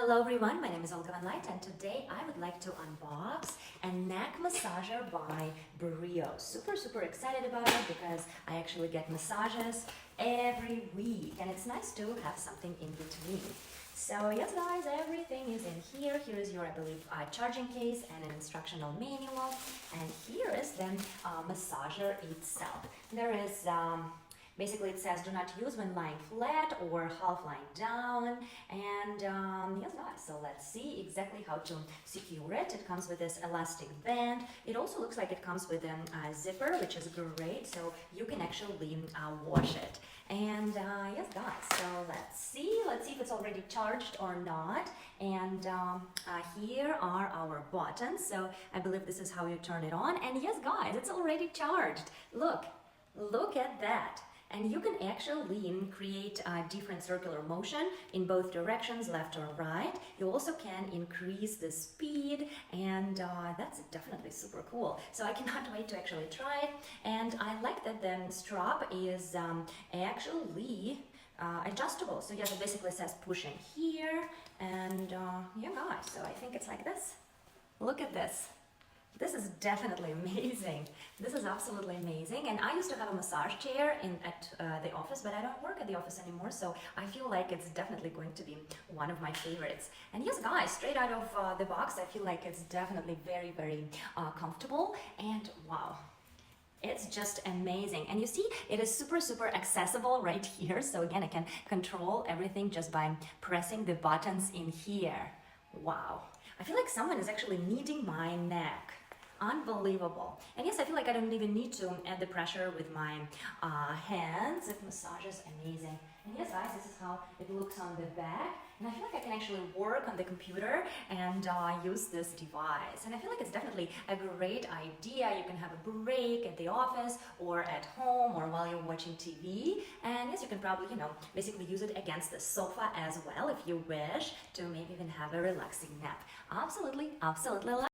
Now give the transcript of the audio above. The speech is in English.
Hello everyone, my name is Olga Van Light and today I would like to unbox a neck massager by Breo. Super excited about it because I actually get massages every week and it's nice to have something in between. So yes guys, everything is in here. Here is your, I believe, charging case and an instructional manual, and here is the massager itself. There is basically, it says do not use when lying flat or half lying down. And yes guys, so let's see exactly how to secure it. It comes with this elastic band. It also looks like it comes with a zipper, which is great, so you can actually wash it. And yes guys, so let's see if it's already charged or not. And here are our buttons. So I believe this is how you turn it on. And yes guys, it's already charged. Look at that. And you can actually create a different circular motion in both directions, left or right. You also can increase the speed, and that's definitely super cool. So I cannot wait to actually try it. And I like that the strap is actually adjustable. So yes, it basically says push in here, and yeah guys, so I think it's like this. Look at this. This is definitely amazing. This is absolutely amazing. And I used to have a massage chair at the office, but I don't work at the office anymore, so I feel like it's definitely going to be one of my favorites. And yes guys, straight out of the box, I feel like it's definitely very comfortable, and wow. It's just amazing. And you see, it is super accessible right here. So again, I can control everything just by pressing the buttons in here. Wow. I feel like someone is actually kneading my neck. Unbelievable. And yes, I feel like I don't even need to add the pressure with my hands. It massages amazing. And yes guys, this is how it looks on the back. And I feel like I can actually work on the computer and use this device. And I feel like it's definitely a great idea. You can have a break at the office or at home or while you're watching TV. And yes, you can probably, basically use it against the sofa as well if you wish to maybe even have a relaxing nap. Absolutely love.